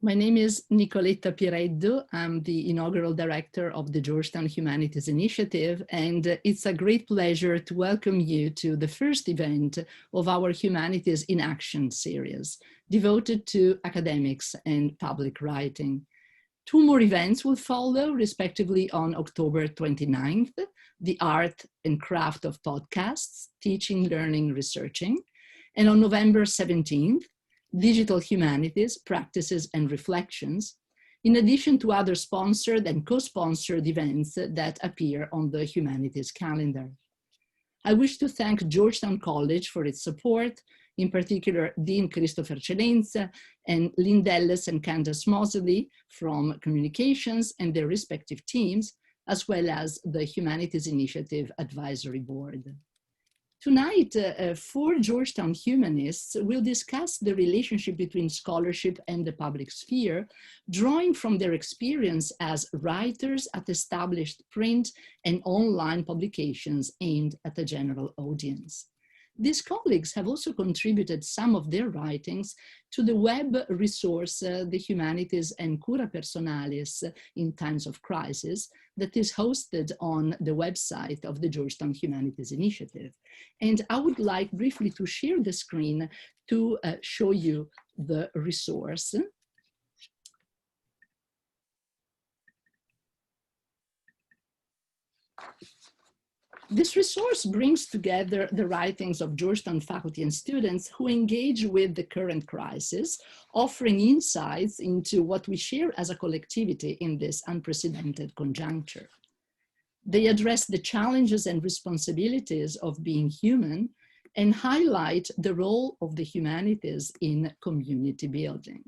My name is Nicoletta Pireddu. I'm the inaugural director of the Georgetown Humanities Initiative, and it's a great pleasure to welcome you to the first event of our Humanities in Action series, devoted to academics and public writing. Two more events will follow, respectively on October 29th, the Art and Craft of Podcasts, Teaching, Learning, Researching, and on November 17th, Digital Humanities, Practices and Reflections, in addition to other sponsored and co-sponsored events that appear on the Humanities calendar. I wish to thank Georgetown College for its support, in particular Dean Christopher Celenza and Lynn Delles and Candace Mosley from Communications and their respective teams, as well as the Humanities Initiative Advisory Board. Tonight, four Georgetown humanists will discuss the relationship between scholarship and the public sphere, drawing from their experience as writers at established print and online publications aimed at a general audience. These colleagues have also contributed some of their writings to the web resource, The Humanities and Cura Personalis in Times of Crisis, that is hosted on the website of the Georgetown Humanities Initiative. And I would like briefly to share the screen to show you the resource. This resource brings together the writings of Georgetown faculty and students who engage with the current crisis, offering insights into what we share as a collectivity in this unprecedented conjuncture. They address the challenges and responsibilities of being human and highlight the role of the humanities in community building.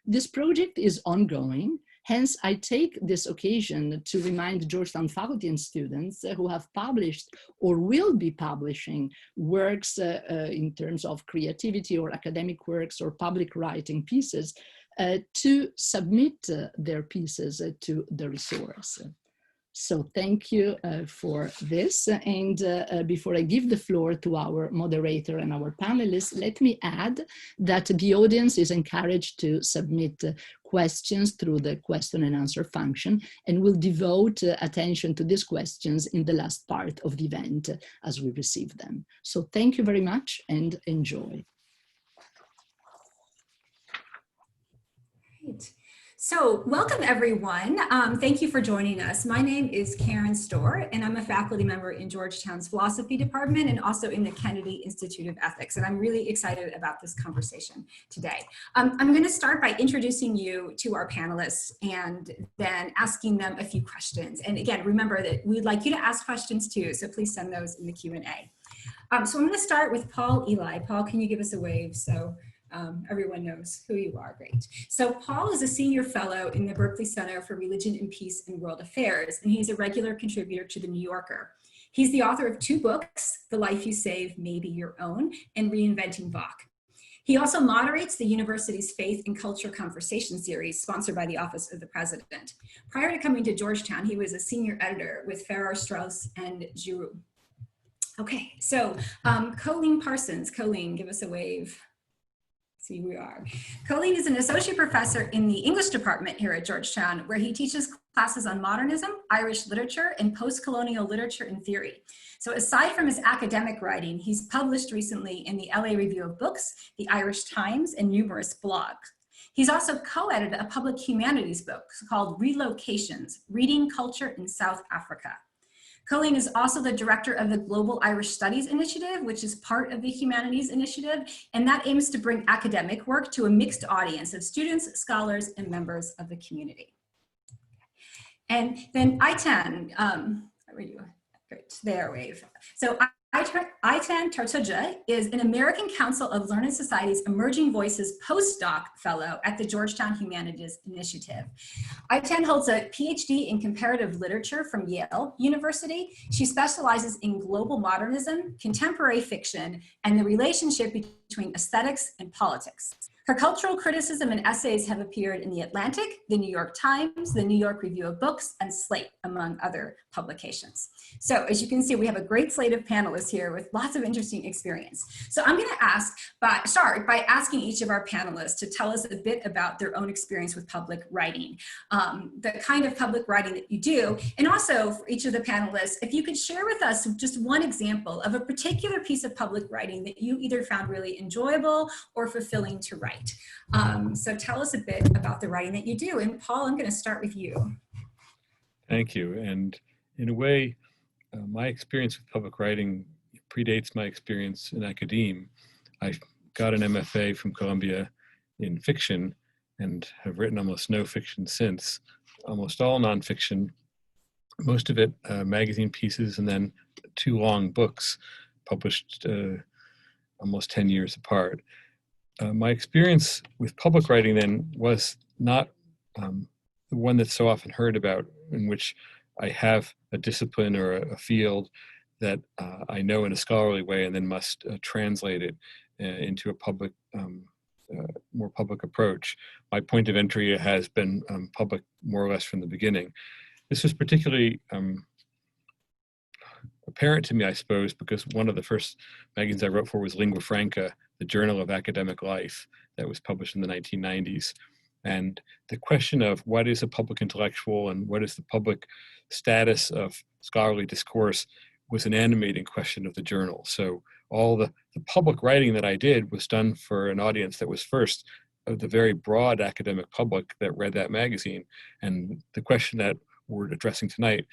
This project is ongoing. Hence, I take this occasion to remind Georgetown faculty and students who have published or will be publishing works in terms of creativity or academic works or public writing pieces to submit their pieces to the resource. So thank you for this. And before I give the floor to our moderator and our panelists, let me add that the audience is encouraged to submit questions through the question and answer function, and we'll devote attention to these questions in the last part of the event as we receive them. So thank you very much and enjoy. Great. So welcome everyone. Thank you for joining us. My name is Karen Stohr and I'm a faculty member in Georgetown's philosophy department and also in the Kennedy Institute of Ethics. And I'm really excited about this conversation today. I'm going to start by introducing you to our panelists and then asking them a few questions. And again, remember that we'd like you to ask questions too, so please send those in the Q&A. So I'm going to start with Paul Elie. Paul, can you give us a wave so everyone knows who you are? Great. So Paul is a senior fellow in the Berkley Center for Religion and Peace and World Affairs, and he's a regular contributor to The New Yorker. He's the author of two books, The Life You Save May Be Your Own and Reinventing Bach. He also moderates the university's Faith and Culture Conversation series sponsored by the Office of the President. Prior to coming to Georgetown, he was a senior editor with Farrar, Straus, and Giroux. Okay, so Cóilín Parsons. Cóilín, give us a wave. See, we are. Cóilín is an associate professor in the English department here at Georgetown, where he teaches classes on modernism, Irish literature, and post-colonial literature and theory. So aside from his academic writing, he's published recently in the LA Review of Books, the Irish Times, and numerous blogs. He's also co-edited a public humanities book called Relocations, Reading Culture in South Africa. Cóilín is also the director of the Global Irish Studies Initiative, which is part of the Humanities Initiative, and that aims to bring academic work to a mixed audience of students, scholars, and members of the community. And then Ayten, where are you? Great, there, wave. So Ayten Tartici is an American Council of Learned Societies Emerging Voices postdoc fellow at the Georgetown Humanities Initiative. Ayten holds a PhD in comparative literature from Yale University. She specializes in global modernism, contemporary fiction, and the relationship between aesthetics and politics. Her cultural criticism and essays have appeared in The Atlantic, The New York Times, The New York Review of Books, and Slate, among other publications. So as you can see, we have a great slate of panelists here with lots of interesting experience. So I'm going to start by asking each of our panelists to tell us a bit about their own experience with public writing, the kind of public writing that you do, and also for each of the panelists, if you could share with us just one example of a particular piece of public writing that you either found really enjoyable or fulfilling to write. So tell us a bit about the writing that you do. And Paul, I'm going to start with you. Thank you. And in a way, my experience with public writing predates my experience in academia. I got an MFA from Columbia in fiction and have written almost no fiction since, almost all nonfiction, most of it magazine pieces, and then 2 long books published almost 10 years apart. My experience with public writing then was not the one that's so often heard about, in which I have a discipline or a field that I know in a scholarly way and then must translate it into a public, more public approach. My point of entry has been public more or less from the beginning. This was particularly apparent to me, I suppose, because one of the first magazines I wrote for was Lingua Franca, the Journal of Academic Life, that was published in the 1990s. And the question of what is a public intellectual and what is the public status of scholarly discourse was an animating question of the journal. So all the public writing that I did was done for an audience that was first of the very broad academic public that read that magazine. And the question that we're addressing tonight,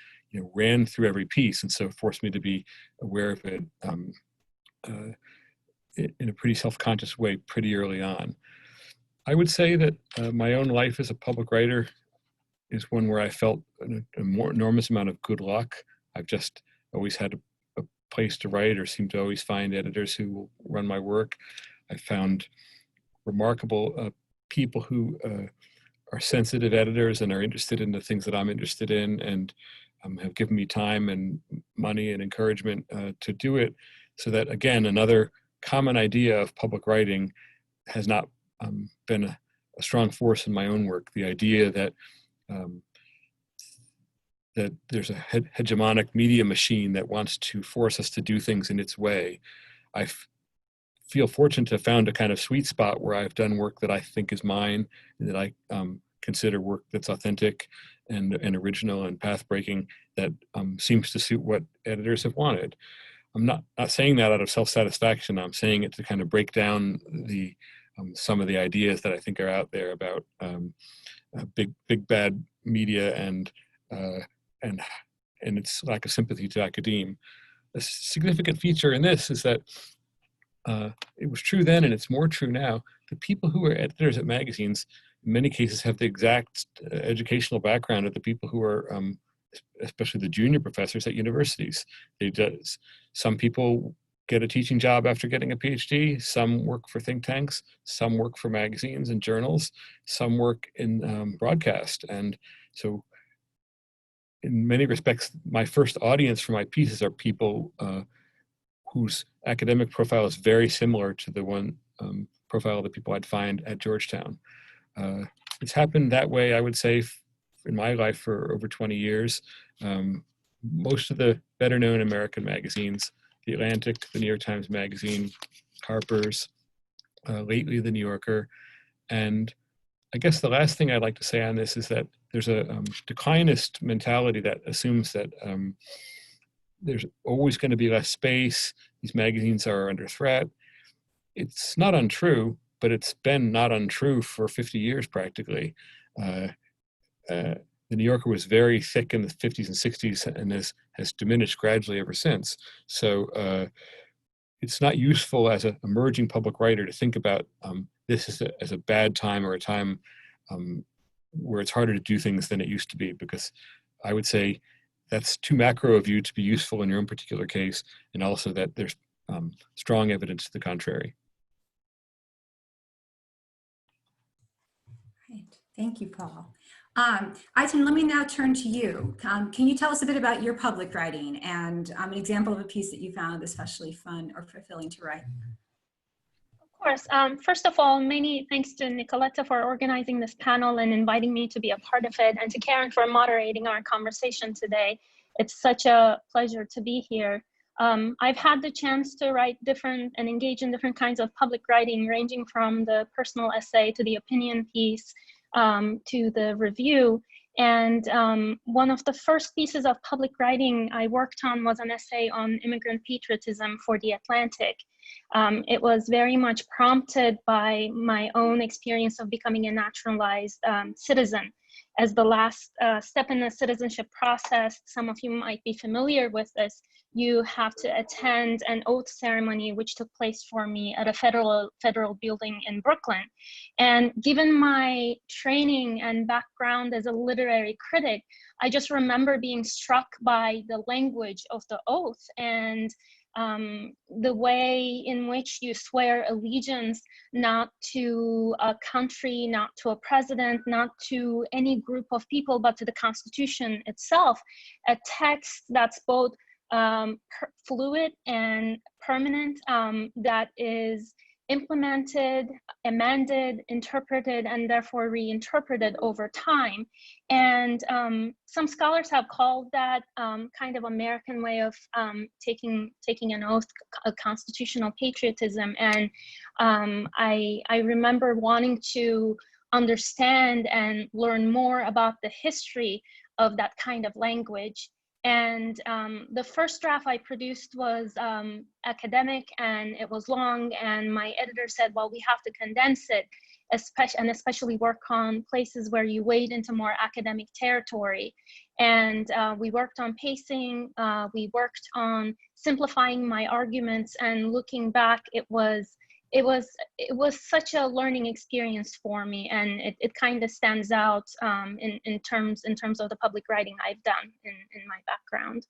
ran through every piece, and so it forced me to be aware of it in a pretty self-conscious way pretty early on. I would say that my own life as a public writer is one where I felt a more enormous amount of good luck. I've just always had a place to write, or seem to always find editors who will run my work. I found remarkable people who are sensitive editors and are interested in the things that I'm interested in, and have given me time and money and encouragement to do it. So that, again, another common idea of public writing has not been a strong force in my own work. The idea that that there's a hegemonic media machine that wants to force us to do things in its way. I feel fortunate to have found a kind of sweet spot where I've done work that I think is mine, and that I consider work that's authentic and original and path-breaking, that seems to suit what editors have wanted. I'm not saying that out of self-satisfaction. I'm saying it to kind of break down the some of the ideas that I think are out there about big bad media and its lack of sympathy to academia. A significant feature in this is that it was true then, and it's more true now. The people who are editors at magazines, in many cases, have the exact educational background of the people who are, especially the junior professors at universities. Some people get a teaching job after getting a PhD. Some work for think tanks. Some work for magazines and journals. Some work in broadcast. And so, in many respects, my first audience for my pieces are people whose academic profile is very similar to the one profile of the people I'd find at Georgetown. It's happened that way, I would say, in my life for over 20 years. Most of the better known American magazines, The Atlantic, the New York Times Magazine, Harper's, lately the New Yorker. And I guess the last thing I'd like to say on this is that there's a declinist mentality that assumes that there's always going to be less space. These magazines are under threat. It's not untrue, but it's been not untrue for 50 years practically. The New Yorker was very thick in the 50s and 60s and has diminished gradually ever since. So it's not useful as an emerging public writer to think about this as a bad time or a time where it's harder to do things than it used to be, because I would say that's too macro of you to be useful in your own particular case, and also that there's strong evidence to the contrary. Right. Thank you, Paul. Ayten, let me now turn to you. Can you tell us a bit about your public writing and an example of a piece that you found especially fun or fulfilling to write? Of course. First of all, many thanks to Nicoletta for organizing this panel and inviting me to be a part of it, and to Karen for moderating our conversation today. It's such a pleasure to be here. I've had the chance to write different and engage in different kinds of public writing, ranging from the personal essay to the opinion piece to the review. And one of the first pieces of public writing I worked on was an essay on immigrant patriotism for The Atlantic. It was very much prompted by my own experience of becoming a naturalized citizen. As the last step in the citizenship process, some of you might be familiar with this, you have to attend an oath ceremony, which took place for me at a federal building in Brooklyn. And given my training and background as a literary critic, I just remember being struck by the language of the oath and the way in which you swear allegiance not to a country, not to a president, not to any group of people, but to the Constitution itself, a text that's both fluid and permanent, that is implemented, amended, interpreted, and therefore reinterpreted over time. And some scholars have called that kind of American way of taking an oath, a constitutional patriotism. And I remember wanting to understand and learn more about the history of that kind of language. And the first draft I produced was academic, and it was long, and my editor said, well, we have to condense it, especially work on places where you wade into more academic territory. And we worked on pacing, we worked on simplifying my arguments, and looking back, it was such a learning experience for me, and it kind of stands out in terms of the public writing I've done in my background.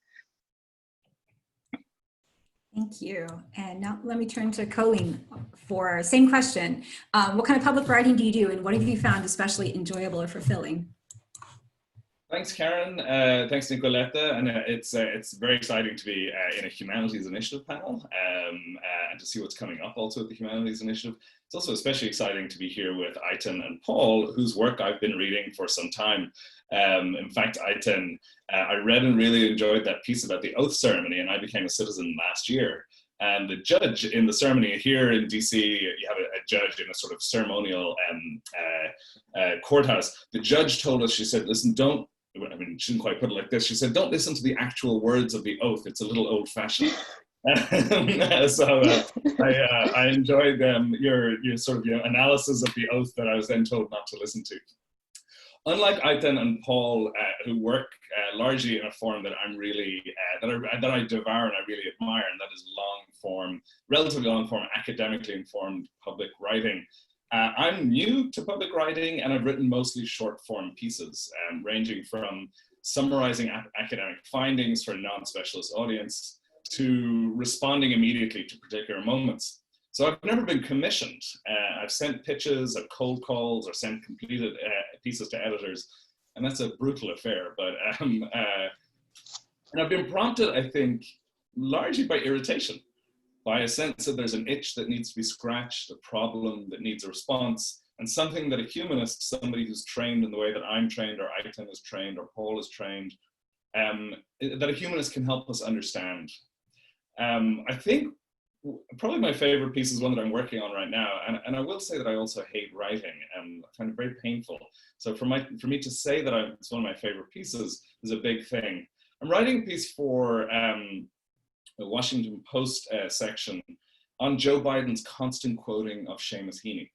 Thank you. And now let me turn to Cóilín for same question. What kind of public writing do you do, and what have you found especially enjoyable or fulfilling? Thanks, Karen. Thanks, Nicoletta. And it's very exciting to be in a Humanities Initiative panel and to see what's coming up also at the Humanities Initiative. It's also especially exciting to be here with Ayten and Paul, whose work I've been reading for some time. In fact, Ayten, I read and really enjoyed that piece about the oath ceremony, and I became a citizen last year. And the judge in the ceremony here in DC, you have a judge in a sort of ceremonial courthouse. The judge told us, she said, listen, she didn't quite put it like this. She said, don't listen to the actual words of the oath. It's a little old fashioned. So I enjoyed your sort of analysis of the oath that I was then told not to listen to. Unlike Ayten and Paul, who work largely in a form that I'm really, that I devour and I really admire, and that is long form, relatively long form, academically informed public writing. I'm new to public writing, and I've written mostly short form pieces, ranging from summarizing academic findings for a non-specialist audience to responding immediately to particular moments. So I've never been commissioned. I've sent pitches, I've cold calls, or sent completed pieces to editors, and that's a brutal affair. But and I've been prompted, I think, largely by irritation, by a sense that there's an itch that needs to be scratched, a problem that needs a response, and something that a humanist, somebody who's trained in the way that I'm trained, or Ayten is trained, or Paul is trained, that a humanist can help us understand. I think probably my favorite piece is one that I'm working on right now, and I will say that I also hate writing, and I find it very painful. So for me to say that it's one of my favorite pieces is a big thing. I'm writing a piece for the Washington Post section on Joe Biden's constant quoting of Seamus Heaney,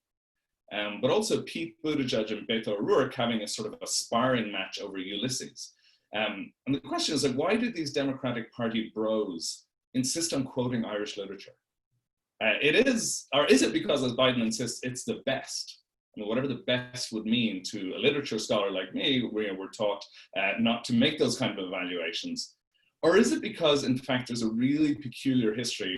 but also Pete Buttigieg and Beto O'Rourke having a sort of a sparring match over Ulysses. And the question is, like, why do these Democratic Party bros insist on quoting Irish literature? Is it because, as Biden insists, it's the best? I mean, whatever the best would mean to a literature scholar like me, we're taught not to make those kind of evaluations. Or is it because, in fact, there's a really peculiar history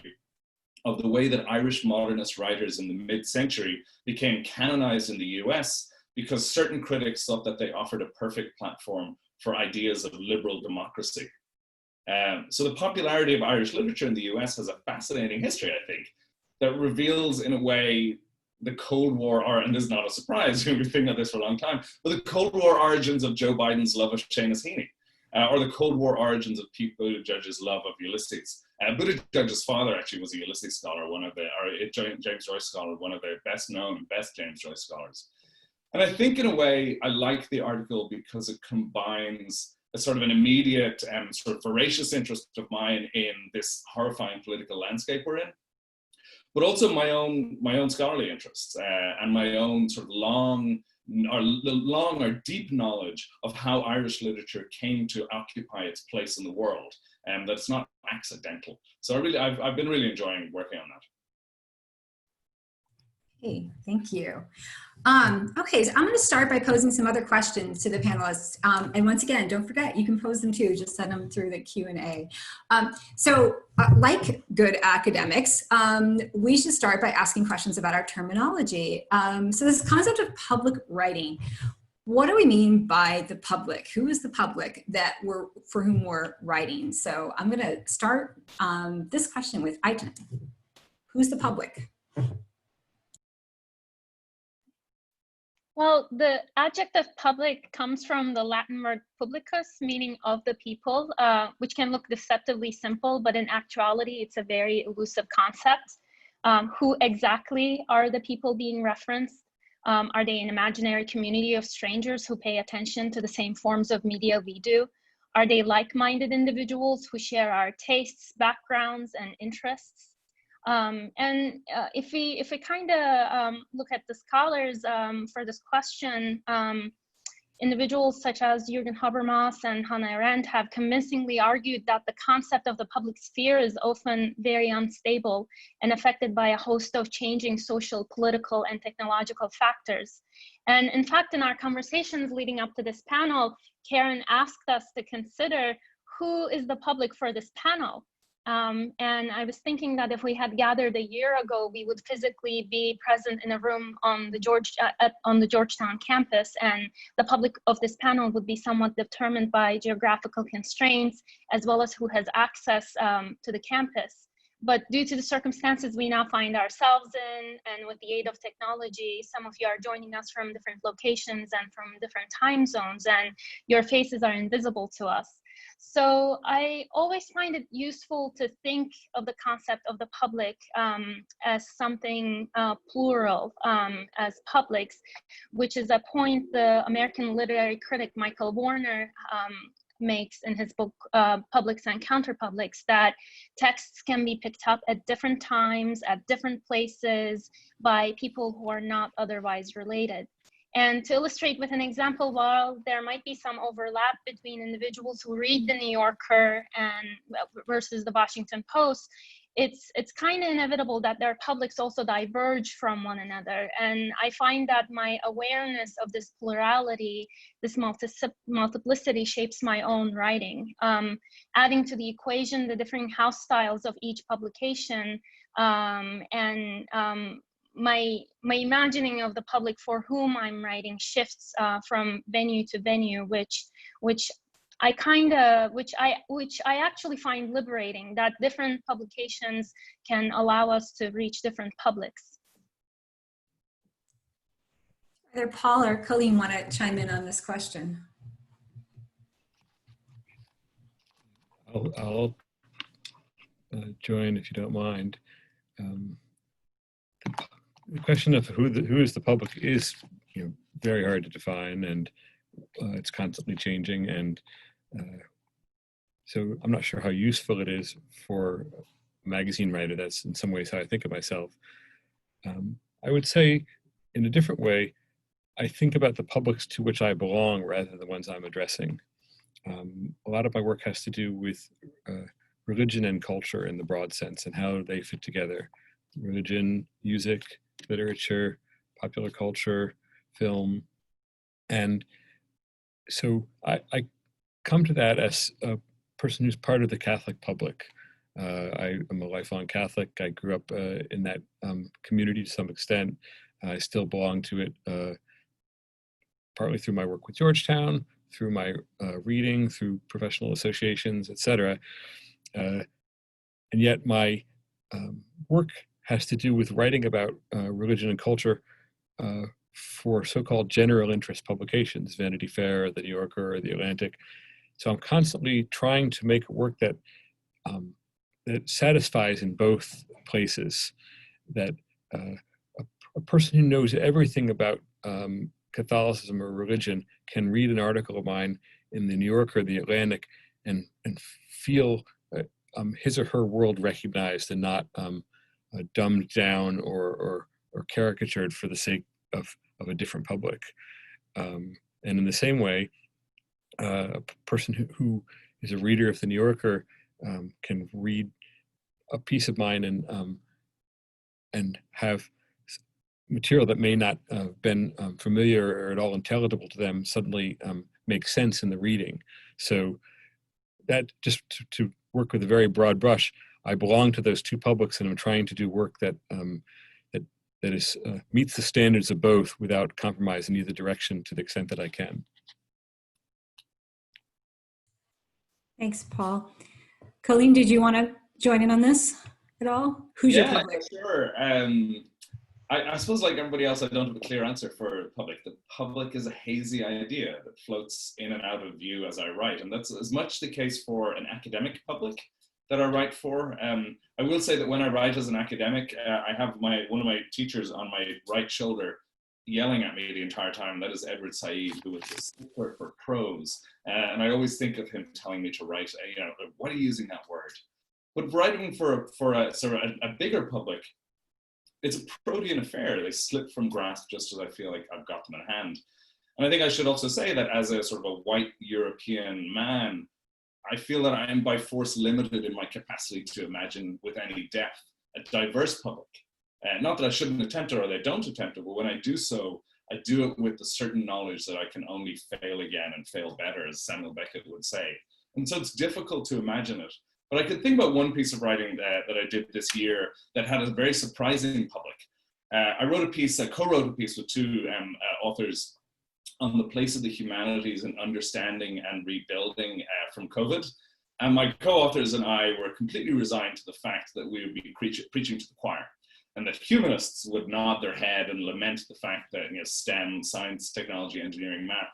of the way that Irish modernist writers in the mid-century became canonized in the US because certain critics thought that they offered a perfect platform for ideas of liberal democracy? So the popularity of Irish literature in the US has a fascinating history, I think, that reveals in a way the Cold War, and this is not a surprise, we've been thinking of this for a long time, but the Cold War origins of Joe Biden's love of Seamus Heaney, or the Cold War origins of Pete Buttigieg's love of Ulysses. Buttigieg's father actually was a Ulysses scholar, James Joyce scholar, one of the best known, best James Joyce scholars. And I think in a way, I like the article because it combines a sort of an immediate and sort of voracious interest of mine in this horrifying political landscape we're in, but also my own scholarly interests and my own sort of long or deep knowledge of how Irish literature came to occupy its place in the world, and that it's not accidental. So I've been really enjoying working on that. Hey, thank you. Okay, so I'm going to start by posing some other questions to the panelists. And once again, don't forget, you can pose them too, just send them through the Q&A. Like good academics, we should start by asking questions about our terminology. So this concept of public writing, what do we mean by the public? Who is the public for whom we're writing? So I'm going to start this question with Ayten. Who's the public? Well, the adjective public comes from the Latin word publicus, meaning of the people, which can look deceptively simple, but in actuality, it's a very elusive concept. Who exactly are the people being referenced? Are they an imaginary community of strangers who pay attention to the same forms of media we do? Are they like-minded individuals who share our tastes, backgrounds, and interests? If we kind of look at the scholars for this question, individuals such as Jürgen Habermas and Hannah Arendt have convincingly argued that the concept of the public sphere is often very unstable and affected by a host of changing social, political, and technological factors. And in fact, in our conversations leading up to this panel, Karen asked us to consider who is the public for this panel. And I was thinking that if we had gathered a year ago, we would physically be present in a room on the Georgetown campus, and the public of this panel would be somewhat determined by geographical constraints, as well as who has access to the campus. But due to the circumstances we now find ourselves in, and with the aid of technology, some of you are joining us from different locations and from different time zones, and your faces are invisible to us. So I always find it useful to think of the concept of the public as something plural, as publics, which is a point the American literary critic Michael Warner makes in his book, Publics and Counterpublics, that texts can be picked up at different times, at different places, by people who are not otherwise related. And to illustrate with an example, while there might be some overlap between individuals who read the New Yorker and versus the Washington Post, it's kind of inevitable that their publics also diverge from one another. And I find that my awareness of this plurality, this multiplicity, shapes my own writing. Adding to the equation the differing house styles of each publication, my imagining of the public for whom I'm writing shifts from venue to venue, which I actually find liberating, that different publications can allow us to reach different publics. Either Paul or Cóilín want to chime in on this question. I'll join if you don't mind. The question of who is the public is, very hard to define, and it's constantly changing, and so I'm not sure how useful it is for a magazine writer. That's in some ways how I think of myself. I would say, in a different way, I think about the publics to which I belong rather than the ones I'm addressing. A lot of my work has to do with religion and culture in the broad sense, and how they fit together. Religion, music, literature, popular culture, film. And so I come to that as a person who's part of the Catholic public. I am a lifelong Catholic. I grew up in that community to some extent. I still belong to it, partly through my work with Georgetown, through my reading, through professional associations, etc. And yet my work has to do with writing about religion and culture for so-called general interest publications, Vanity Fair, the New Yorker, or the Atlantic. So I'm constantly trying to make work that that satisfies in both places, that a person who knows everything about Catholicism or religion can read an article of mine in the New Yorker or the Atlantic and feel his or her world recognized and not dumbed down or caricatured for the sake of a different public. And in the same way, a person who is a reader of the New Yorker can read a piece of mine and have material that may not have been familiar or at all intelligible to them suddenly make sense in the reading. So that, just to work with a very broad brush, I belong to those two publics, and I'm trying to do work that that is meets the standards of both without compromise in either direction to the extent that I can. Thanks, Paul. Cóilín, did you want to join in on this at all? Who's your public? Sure. I suppose, like everybody else, I don't have a clear answer for public. The public is a hazy idea that floats in and out of view as I write, and that's as much the case for an academic public that I write for. I will say that when I write as an academic, I have one of my teachers on my right shoulder yelling at me the entire time. That is Edward Said, who was a stickler for prose, and I always think of him telling me to write, what are you using that word? But writing for a sort of a bigger public, it's a protean affair. They slip from grasp just as I feel like I've got them in hand. And I think I should also say that as a sort of a white European man, I feel that I am by force limited in my capacity to imagine with any depth a diverse public. Not that I shouldn't attempt it or that I don't attempt it, but when I do so, I do it with the certain knowledge that I can only fail again and fail better, as Samuel Beckett would say. And so it's difficult to imagine it. But I could think about one piece of writing that I did this year that had a very surprising public. I wrote a piece, I co-wrote a piece with two authors on the place of the humanities in understanding and rebuilding from COVID. And my co-authors and I were completely resigned to the fact that we would be preaching to the choir, and that humanists would nod their head and lament the fact that STEM, science, technology, engineering, math,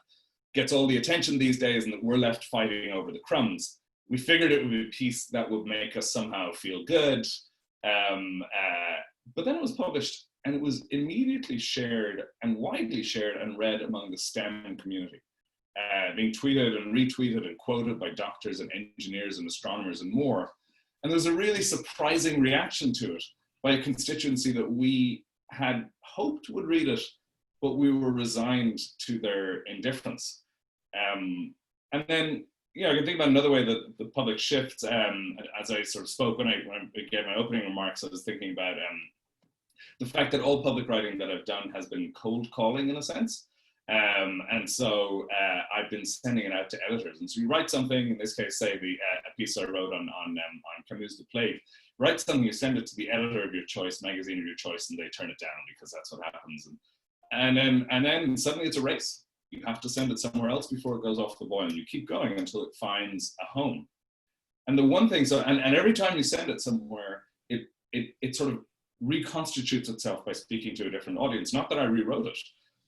gets all the attention these days and that we're left fighting over the crumbs. We figured it would be a piece that would make us somehow feel good. But then it was published and it was immediately shared and widely shared and read among the STEM community, being tweeted and retweeted and quoted by doctors and engineers and astronomers and more. And there was a really surprising reaction to it by a constituency that we had hoped would read it, but we were resigned to their indifference. And then, I can think about another way that the public shifts. As I sort of spoke when I gave my opening remarks, I was thinking about the fact that all public writing that I've done has been cold calling in a sense. And so I've been sending it out to editors. And so you write something, in this case, say a piece I wrote on Camus' The Plague. Write something, you send it to the editor of your choice, magazine of your choice, and they turn it down because that's what happens. And then suddenly it's a race. You have to send it somewhere else before it goes off the boil, and you keep going until it finds a home. And the one thing, and every time you send it somewhere, it sort of reconstitutes itself by speaking to a different audience. Not that I rewrote it,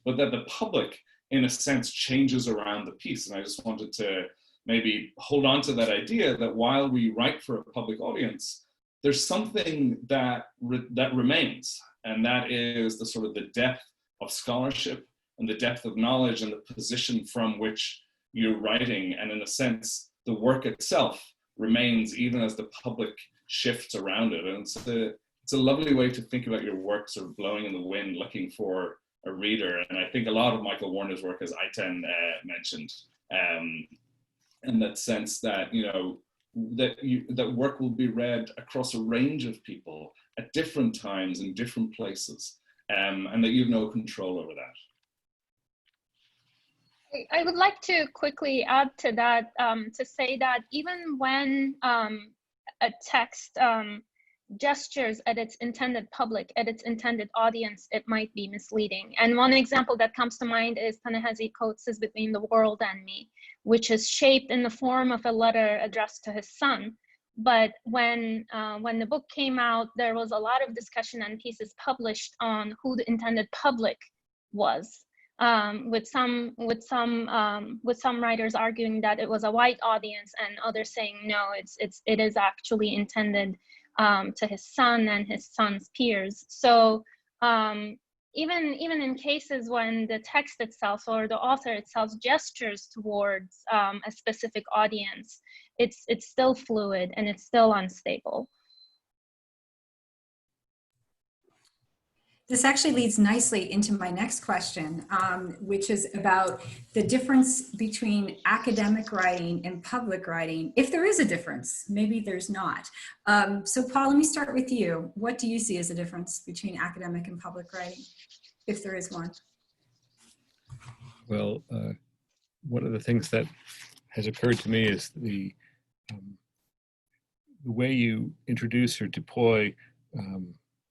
but that the public, in a sense, changes around the piece. And I just wanted to maybe hold on to that idea that while we write for a public audience, there's something that remains, and that is the sort of the depth of scholarship and the depth of knowledge and the position from which you're writing. And in a sense, the work itself remains even as the public shifts around it. And it's a lovely way to think about your work sort of blowing in the wind, looking for a reader. And I think a lot of Michael Warner's work, as Ayten mentioned, in that sense that, that work will be read across a range of people at different times in different places, and that you have no control over that. I would like to quickly add to that, to say that even when a text gestures at its intended public, at its intended audience, it might be misleading. And one example that comes to mind is Ta-Nehisi Coates' Between the World and Me, which is shaped in the form of a letter addressed to his son. But when the book came out, there was a lot of discussion and pieces published on who the intended public was. with some writers arguing that it was a white audience, and others saying no, it is actually intended to his son and his son's peers. So even in cases when the text itself or the author itself gestures towards a specific audience, it's still fluid and it's still unstable. This actually leads nicely into my next question, which is about the difference between academic writing and public writing, if there is a difference. Maybe there's not. So Paul, let me start with you. What do you see as a difference between academic and public writing, if there is one? Well, one of the things that has occurred to me is the way you introduce or deploy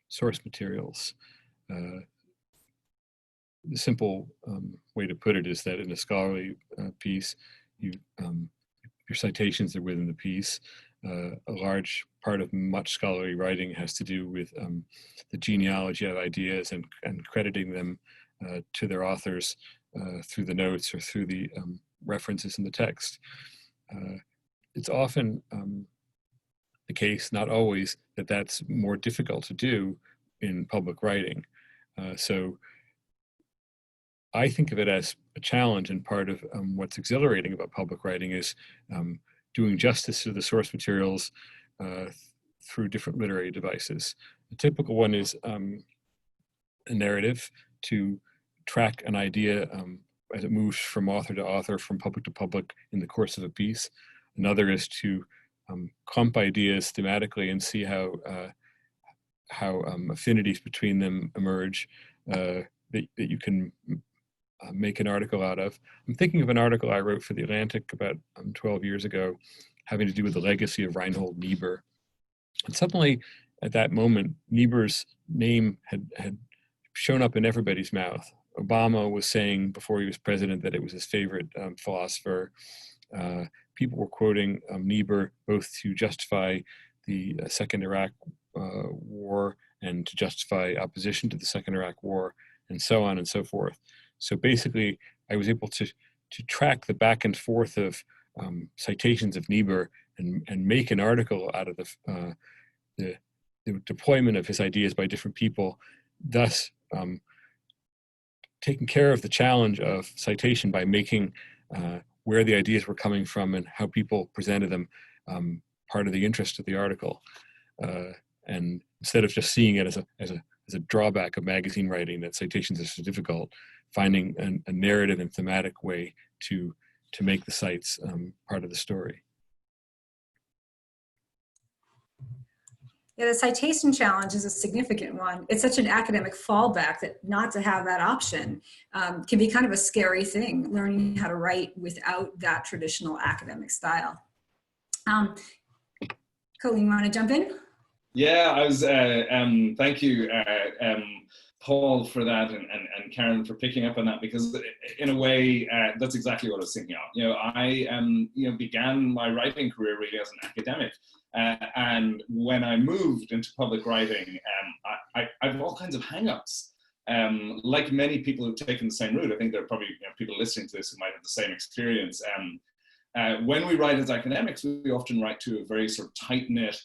source materials. The simple way to put it is that in a scholarly piece, your citations are within the piece. A large part of much scholarly writing has to do with the genealogy of ideas and crediting them to their authors through the notes or through the references in the text. It's often the case, not always, that that's more difficult to do in public writing. So I think of it as a challenge, and part of what's exhilarating about public writing is doing justice to the source materials through different literary devices. The typical one is a narrative, to track an idea as it moves from author to author, from public to public in the course of a piece. Another is to clump ideas thematically and see how affinities between them emerge that you can make an article out of. I'm thinking of an article I wrote for The Atlantic about 12 years ago, having to do with the legacy of Reinhold Niebuhr. And suddenly, at that moment, Niebuhr's name had shown up in everybody's mouth. Obama was saying before he was president that it was his favorite philosopher. People were quoting Niebuhr both to justify the Second Iraq War and to justify opposition to the Second Iraq War, and so on and so forth. So basically, I was able to track the back and forth of citations of Niebuhr and make an article out of the deployment of his ideas by different people, thus taking care of the challenge of citation by making where the ideas were coming from and how people presented them part of the interest of the article. And instead of just seeing it as a drawback of magazine writing, that citations are so difficult, finding a narrative and thematic way to make the cites part of the story. Yeah, the citation challenge is a significant one. It's such an academic fallback that not to have that option can be kind of a scary thing, learning how to write without that traditional academic style. Cóilín, you want to jump in? Yeah, I was, thank you, Paul, for that, and Karen for picking up on that, because in a way, that's exactly what I was thinking of. You know, I began my writing career really as an academic. And when I moved into public writing, I have all kinds of hang-ups. Like many people who've taken the same route, I think there are probably people listening to this who might have the same experience. When we write as academics, we often write to a very sort of tight-knit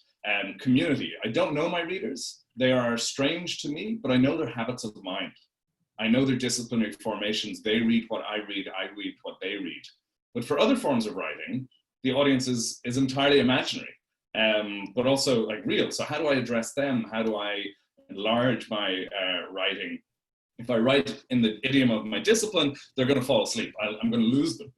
community. I don't know my readers. They are strange to me, but I know their habits of mind. I know their disciplinary formations. They read what I read what they read. But for other forms of writing, the audience is entirely imaginary. But also like real. So how do I address them? How do I enlarge my writing? If I write in the idiom of my discipline, they're going to fall asleep. I'm going to lose them.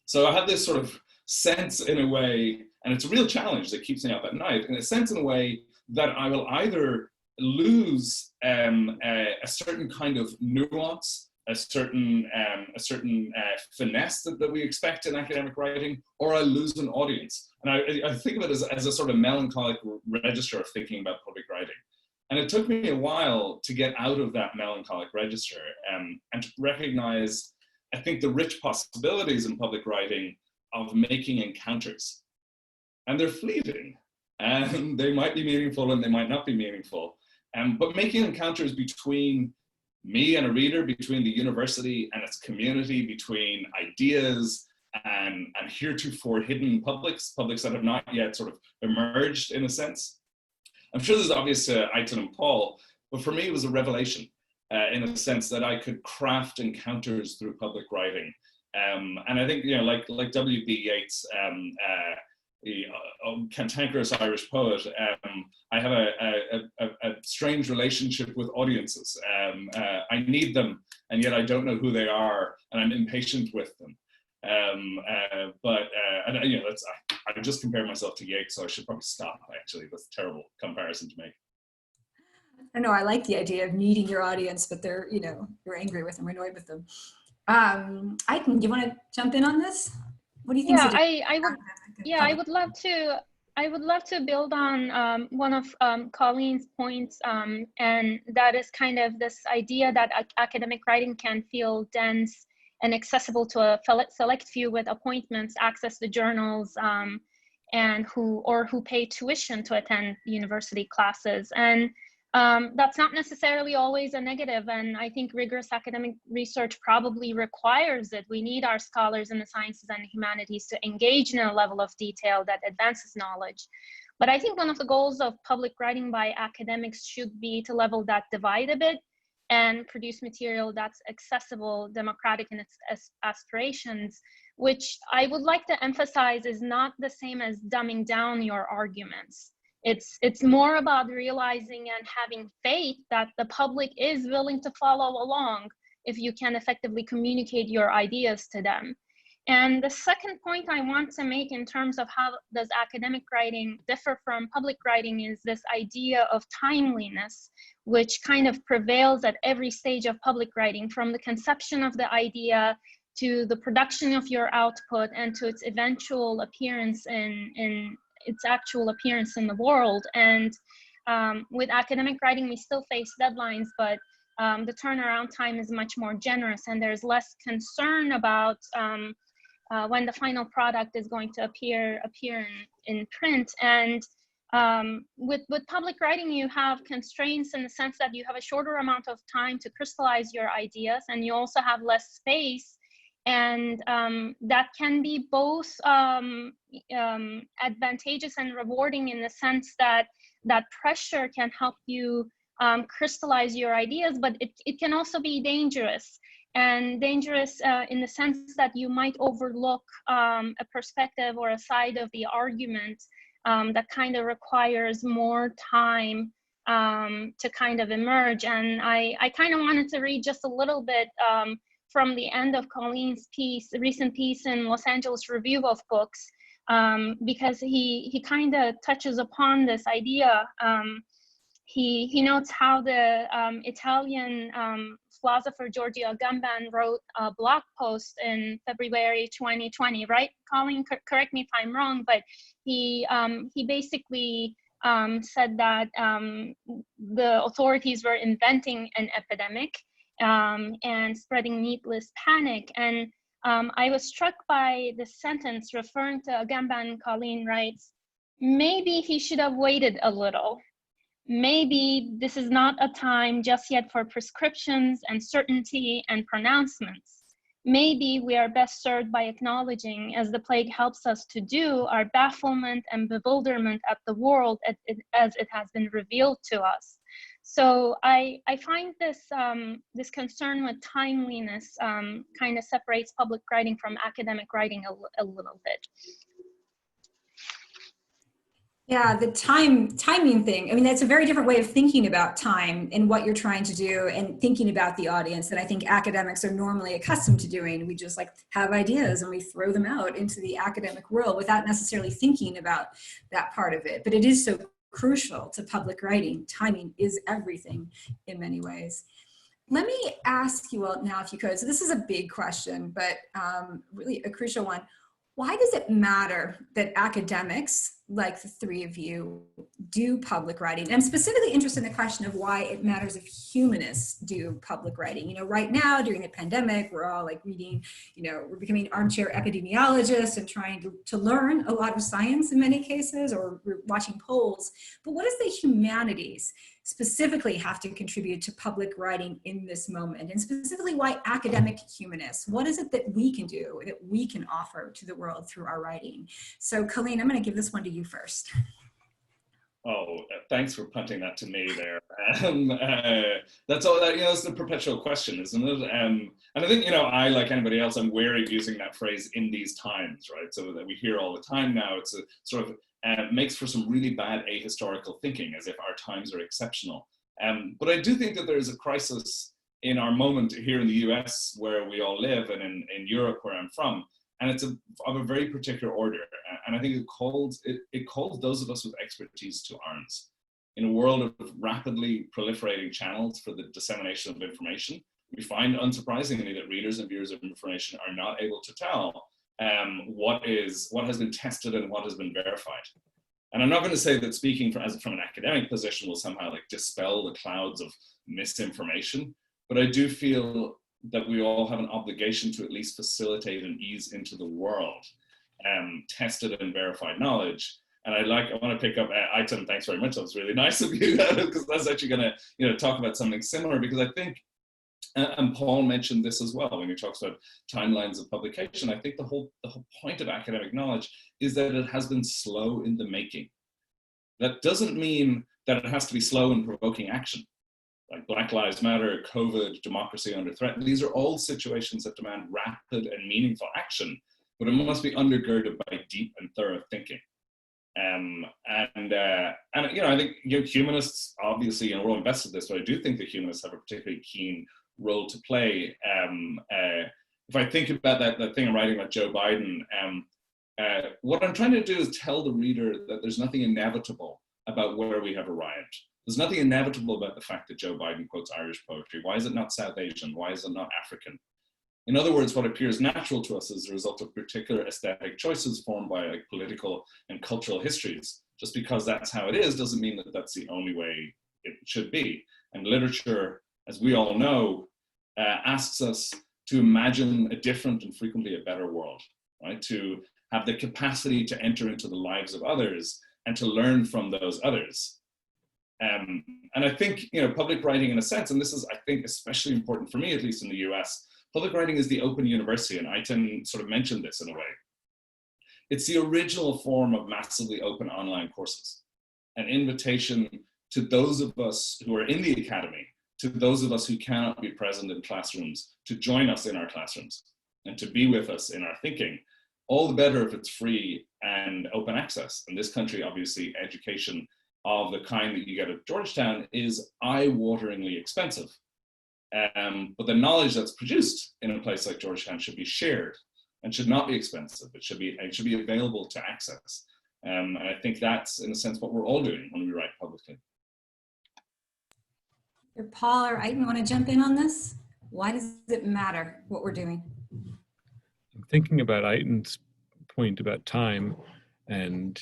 So I have this sort of sense in a way, and it's a real challenge that keeps me up at night, in a sense in a way that I will either lose a certain kind of nuance, a certain finesse that we expect in academic writing, or I lose an audience. And I think of it as a sort of melancholic register of thinking about public writing. And it took me a while to get out of that melancholic register and to recognize, I think, the rich possibilities in public writing of making encounters. And they're fleeting, and they might be meaningful and they might not be meaningful. But making encounters between me and a reader, between the university and its community, between ideas and heretofore hidden publics that have not yet sort of emerged in a sense. I'm sure this is obvious to Ayten and Paul, but for me it was a revelation in a sense that I could craft encounters through public writing. And I think, you know, like W.B. Yeats, the cantankerous Irish poet, I have a strange relationship with audiences. I need them, and yet I don't know who they are, and I'm impatient with them. And you know, I just compared myself to Yeats, so I should probably stop. Actually, that's a terrible comparison to make. I know, I like the idea of needing your audience, but they're, you know, you're angry with them, annoyed with them. Ayten, do you want to jump in on this? What do you think? Yeah, I would love to. I would love to build on one of Cóilín's points, and that is kind of this idea that academic writing can feel dense and accessible to a select few with appointments, access to journals, and who pay tuition to attend university classes. And that's not necessarily always a negative, and I think rigorous academic research probably requires it. We need our scholars in the sciences and humanities to engage in a level of detail that advances knowledge. But I think one of the goals of public writing by academics should be to level that divide a bit and produce material that's accessible, democratic in its aspirations, which I would like to emphasize is not the same as dumbing down your arguments. It's more about realizing and having faith that the public is willing to follow along if you can effectively communicate your ideas to them. And the second point I want to make in terms of how does academic writing differ from public writing is this idea of timeliness, which kind of prevails at every stage of public writing, from the conception of the idea to the production of your output and to its eventual appearance in its actual appearance in the world. And with academic writing, we still face deadlines, but the turnaround time is much more generous, and there's less concern about when the final product is going to appear in print. And with public writing, you have constraints in the sense that you have a shorter amount of time to crystallize your ideas, and you also have less space. And that can be both advantageous and rewarding in the sense that that pressure can help you crystallize your ideas, but it can also be dangerous. And dangerous in the sense that you might overlook a perspective or a side of the argument that kind of requires more time to kind of emerge. And I kind of wanted to read just a little bit from the end of Cóilín's piece, the recent piece in Los Angeles Review of Books, because he kind of touches upon this idea. He notes how the Italian philosopher Giorgio Agamben wrote a blog post in February 2020, right? Cóilín, correct me if I'm wrong, but he basically said that the authorities were inventing an epidemic and spreading needless panic. And I was struck by the sentence referring to Agamben. Cóilín writes, maybe he should have waited a little. Maybe this is not a time just yet for prescriptions and certainty and pronouncements. Maybe we are best served by acknowledging, as the plague helps us to do, our bafflement and bewilderment at the world as it has been revealed to us. So I find this concern with timeliness kind of separates public writing from academic writing a little bit. Yeah, the timing thing. I mean, that's a very different way of thinking about time and what you're trying to do and thinking about the audience that I think academics are normally accustomed to doing. We just like have ideas and we throw them out into the academic world without necessarily thinking about that part of it. But it is so crucial to public writing. Timing is everything in many ways. Let me ask you all now, if you could, so this is a big question, but really a crucial one. Why does it matter that academics like the three of you do public writing. And I'm specifically interested in the question of why it matters if humanists do public writing. You know, right now during the pandemic, we're all like reading, you know, we're becoming armchair epidemiologists and trying to learn a lot of science in many cases, or we're watching polls. But what does the humanities specifically have to contribute to public writing in this moment? And specifically, why academic humanists? What is it that we can do, that we can offer to the world through our writing? So Cóilín, I'm going to give this one to you first. Oh, thanks for punting that to me there. That's all that, you know, it's the perpetual question, isn't it? And I think, you know, I, like anybody else, I'm wary of using that phrase in these times, right? So that we hear all the time now, it's a sort of, makes for some really bad ahistorical thinking, as if our times are exceptional. But I do think that there is a crisis in our moment here in the US, where we all live, and in Europe, where I'm from. And it's of a very particular order. And I think it calls those of us with expertise to arms. In a world of rapidly proliferating channels for the dissemination of information, we find, unsurprisingly, that readers and viewers of information are not able to tell what has been tested and what has been verified. And I'm not going to say that speaking from an academic position will somehow like dispel the clouds of misinformation, but I do feel that we all have an obligation to at least facilitate and ease into the world tested and verified knowledge. And I want to pick up Ayten, thanks very much. That was really nice of you, because that's actually going to, you know, talk about something similar, because I think, and Paul mentioned this as well when he talks about timelines of publication. I think the whole point of academic knowledge is that it has been slow in the making. That doesn't mean that it has to be slow in provoking action. Like Black Lives Matter, COVID, democracy under threat. These are all situations that demand rapid and meaningful action, but it must be undergirded by deep and thorough thinking. And you know, I think, you know, humanists, obviously, you know, we're all invested in this, but I do think that humanists have a particularly keen role to play. If I think about that thing I'm writing about Joe Biden, what I'm trying to do is tell the reader that there's nothing inevitable about where we have arrived. There's nothing inevitable about the fact that Joe Biden quotes Irish poetry. Why is it not South Asian? Why is it not African? In other words, what appears natural to us is a result of particular aesthetic choices formed by like political and cultural histories. Just because that's how it is doesn't mean that that's the only way it should be. And literature, as we all know, asks us to imagine a different and frequently a better world, right? To have the capacity to enter into the lives of others and to learn from those others. And I think, you know, public writing, in a sense, and this is, I think, especially important for me, at least in the US, public writing is the open university, and Ayten sort of mentioned this in a way. It's the original form of massively open online courses, an invitation to those of us who are in the academy, to those of us who cannot be present in classrooms, to join us in our classrooms and to be with us in our thinking. All the better if it's free and open access. In this country, obviously, education of the kind that you get at Georgetown is eye-wateringly expensive. But the knowledge that's produced in a place like Georgetown should be shared and should not be expensive. It should be available to access. And I think that's, in a sense, what we're all doing when we write publicly. Paul or Ayten, want to jump in on this? Why does it matter what we're doing? I'm thinking about Ayten's point about time, and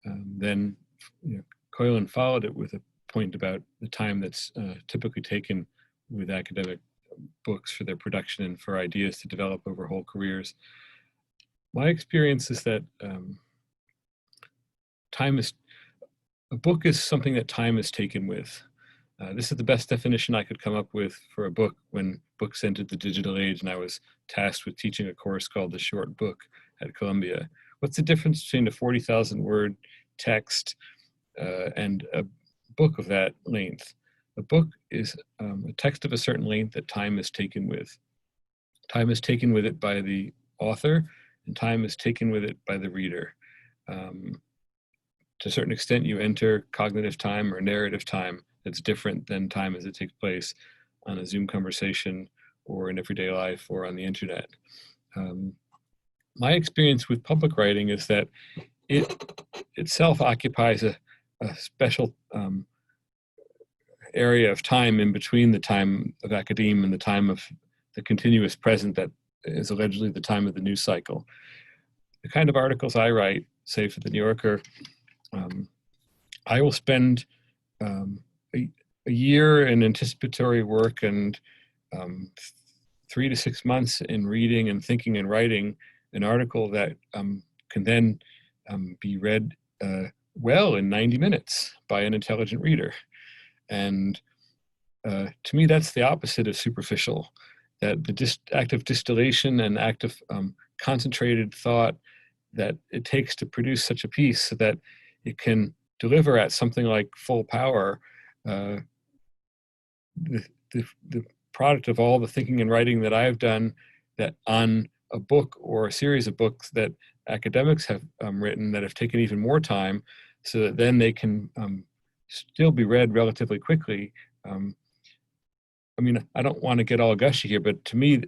then, you know, Cóilín followed it with a point about the time that's typically taken with academic books for their production and for ideas to develop over whole careers. My experience is that a book is something that time is taken with. This is the best definition I could come up with for a book when books entered the digital age and I was tasked with teaching a course called The Short Book at Columbia. What's the difference between a 40,000 word text and a book of that length? A book is a text of a certain length that time is taken with. Time is taken with it by the author, and time is taken with it by the reader. To a certain extent, you enter cognitive time or narrative time that's different than time as it takes place on a Zoom conversation or in everyday life or on the internet. My experience with public writing is that it itself occupies a special area of time in between the time of academe and the time of the continuous present that is allegedly the time of the news cycle. The kind of articles I write, say for the New Yorker, I will spend a year in anticipatory work and 3 to 6 months in reading and thinking and writing an article that can then be read well in 90 minutes by an intelligent reader. And to me, that's the opposite of superficial, that the act of distillation and act of concentrated thought that it takes to produce such a piece so that it can deliver at something like full power, the product of all the thinking and writing that I've done that on a book or a series of books that academics have written that have taken even more time, so that then they can still be read relatively quickly. I mean, I don't want to get all gushy here, but to me,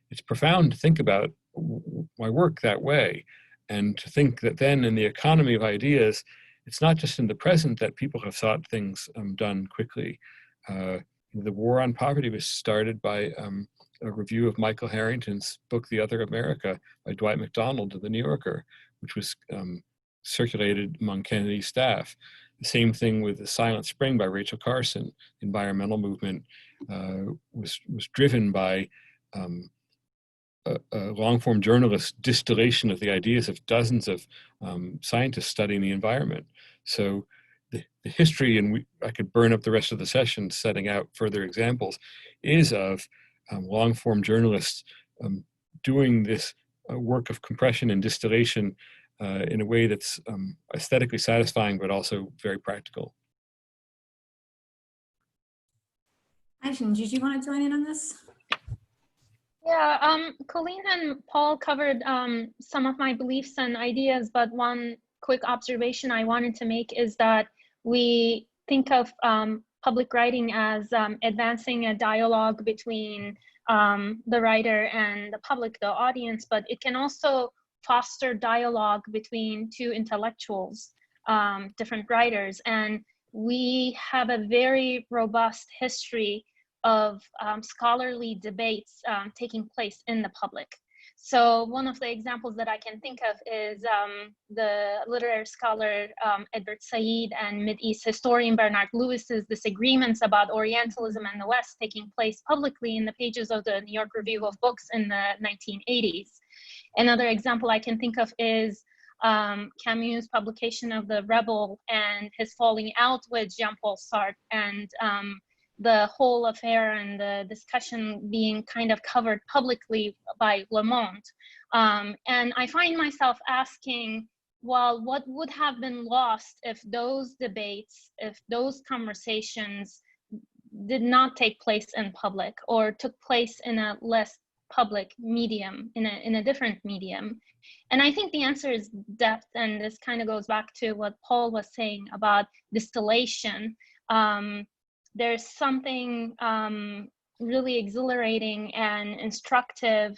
it's profound to think about my work that way, and to think that then in the economy of ideas, it's not just in the present that people have thought things done quickly. The War on Poverty was started by a review of Michael Harrington's book, The Other America, by Dwight MacDonald of The New Yorker, which was circulated among Kennedy's staff. The same thing with The Silent Spring by Rachel Carson. Environmental movement was driven by a long-form journalist distillation of the ideas of dozens of scientists studying the environment. So the history, and I could burn up the rest of the session setting out further examples, is of long-form journalists doing this work of compression and distillation in a way that's aesthetically satisfying, but also very practical. Ayten, did you want to join in on this? Yeah, Cóilín and Paul covered some of my beliefs and ideas, but one quick observation I wanted to make is that we think of public writing as advancing a dialogue between the writer and the public, the audience, but it can also foster dialogue between two intellectuals, different writers. And we have a very robust history of scholarly debates taking place in the public. So one of the examples that I can think of is the literary scholar Edward Said and Mideast historian Bernard Lewis's disagreements about Orientalism and the West taking place publicly in the pages of the New York Review of Books in the 1980s. Another example I can think of is Camus' publication of The Rebel and his falling out with Jean-Paul Sartre, and the whole affair and the discussion being kind of covered publicly by Le Monde. And I find myself asking, well, what would have been lost if those debates, if those conversations did not take place in public, or took place in a less public medium, in a different medium? And I think the answer is depth, and this kind of goes back to what Paul was saying about distillation. There's something really exhilarating and instructive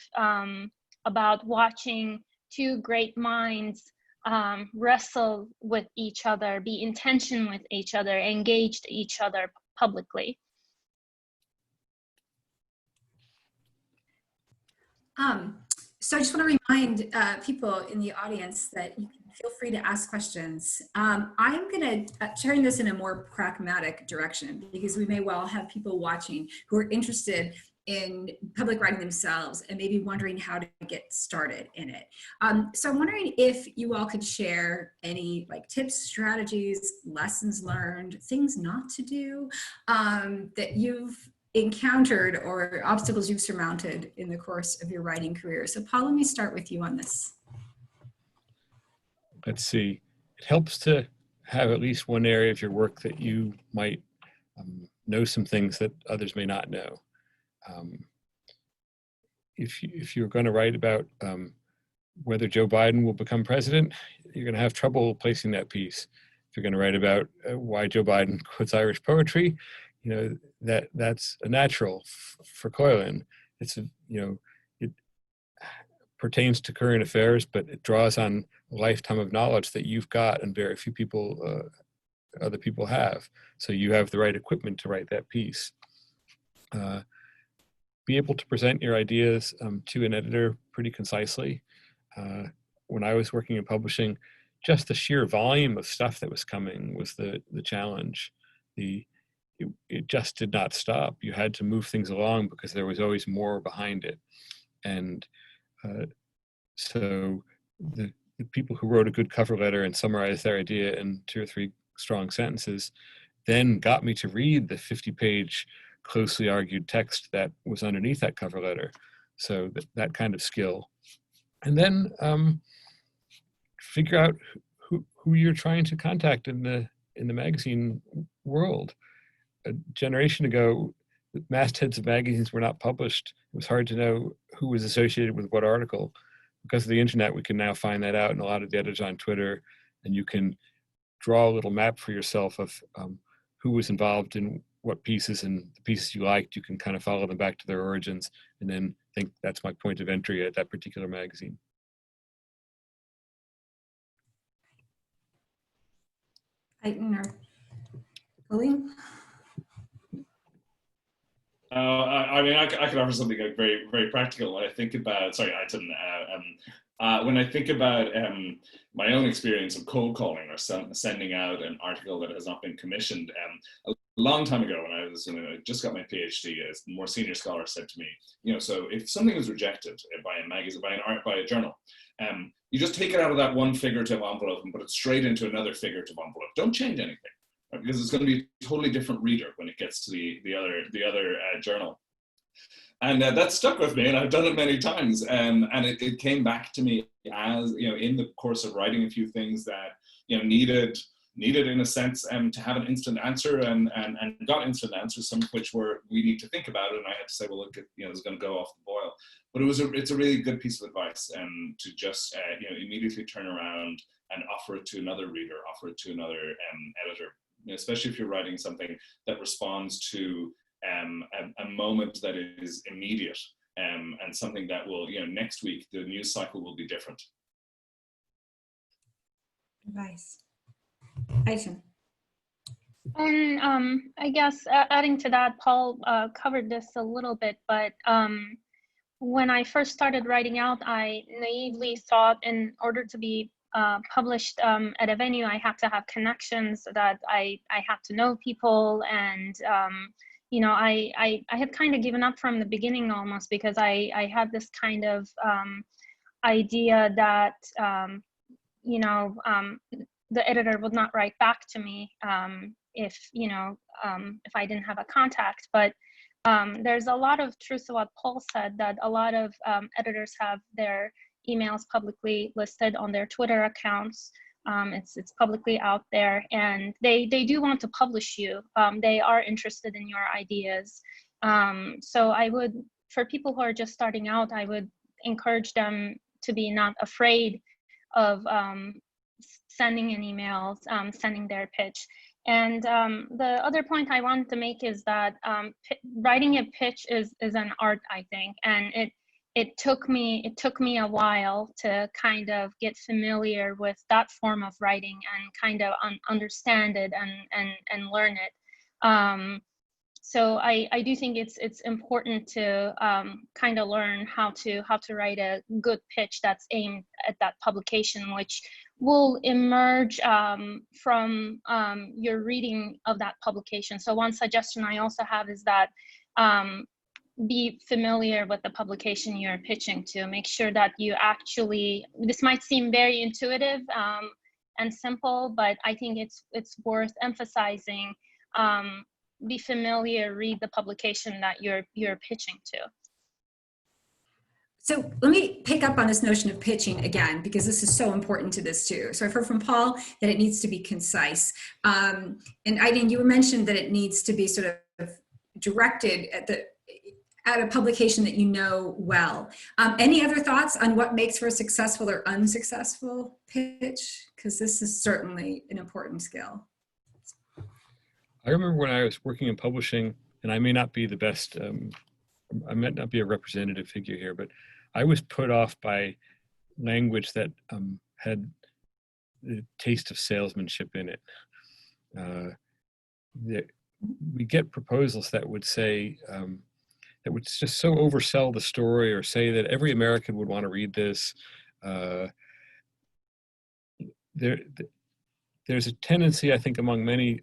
about watching two great minds wrestle with each other, be in tension with each other, engage each other publicly. So I just want to remind people in the audience that you can feel free to ask questions. I'm going to turn this in a more pragmatic direction, because we may well have people watching who are interested in public writing themselves and maybe wondering how to get started in it. So I'm wondering if you all could share any tips, strategies, lessons learned, things not to do that you've encountered, or obstacles you've surmounted in the course of your writing career. So Paul, let me start with you on this. Let's see. It helps to have at least one area of your work that you might know some things that others may not know. If you're going to write about whether Joe Biden will become president, you're going to have trouble placing that piece. If you're going to write about why Joe Biden quotes Irish poetry, that's a natural for Cóilín. It's it pertains to current affairs, but it draws on a lifetime of knowledge that you've got and very few people, other people have. So you have the right equipment to write that piece. Be able to present your ideas to an editor pretty concisely. When I was working in publishing, just the sheer volume of stuff that was coming was the challenge. It just did not stop. You had to move things along because there was always more behind it. And so the people who wrote a good cover letter and summarized their idea in 2 or 3 strong sentences then got me to read the 50-page closely argued text that was underneath that cover letter. So that kind of skill. And then figure out who you're trying to contact in the magazine world. A generation ago, mastheads of magazines were not published. It was hard to know who was associated with what article. Because of the internet, we can now find that out, and a lot of the editors on Twitter, and you can draw a little map for yourself of who was involved in what pieces, and the pieces you liked, you can kind of follow them back to their origins, and then think that's my point of entry at that particular magazine. Ayten or Cóilín? I mean, I could offer something like very, very practical. When I think about, sorry, Ayten, when I think about my own experience of cold calling or sending out an article that has not been commissioned, a long time ago when I was, I just got my PhD, a more senior scholar said to me, so if something is rejected by a magazine, by a journal, you just take it out of that one figurative envelope and put it straight into another figurative envelope. Don't change anything. Because it's going to be a totally different reader when it gets to the other journal, and that stuck with me, and I've done it many times, and it came back to me as in the course of writing a few things that needed in a sense to have an instant answer, and got instant answers, some of which we need to think about it, and I had to say, well, look, it's going to go off the boil, but it's a really good piece of advice, to just immediately turn around and offer it to another reader, offer it to another editor. Especially if you're writing something that responds to a moment that is immediate, and something that will, next week, the news cycle will be different. Advice. Ayten. And I guess adding to that, Paul covered this a little bit, but when I first started writing out, I naively thought in order to be published at a venue, I have to have connections, that I have to know people, and I had kind of given up from the beginning almost, because I had this kind of idea that the editor would not write back to me if I didn't have a contact. But there's a lot of truth to what Paul said, that a lot of editors have their emails publicly listed on their Twitter accounts. It's publicly out there, and they do want to publish you. They are interested in your ideas. So I would, for people who are just starting out, I would encourage them to be not afraid of sending in emails, sending their pitch. And the other point I wanted to make is that writing a pitch is an art, I think, and it took me a while to kind of get familiar with that form of writing and kind of understand it and learn it. So I do think it's important to kind of learn how to write a good pitch that's aimed at that publication, which will emerge from your reading of that publication. So one suggestion I also have is that be familiar with the publication you're pitching to. Make sure that you actually, this might seem very intuitive and simple, but I think it's worth emphasizing. Be familiar, read the publication that you're pitching to. So let me pick up on this notion of pitching again, because this is so important to this too. So I've heard from Paul that it needs to be concise. And Ayten, you mentioned that it needs to be sort of directed at a publication that you know well. Any other thoughts on what makes for a successful or unsuccessful pitch? Because this is certainly an important skill. I remember when I was working in publishing, and I may not be the best, I might not be a representative figure here, but I was put off by language that had the taste of salesmanship in it. We get proposals that would say, that would just so oversell the story, or say that every American would want to read this. there's a tendency, I think, among many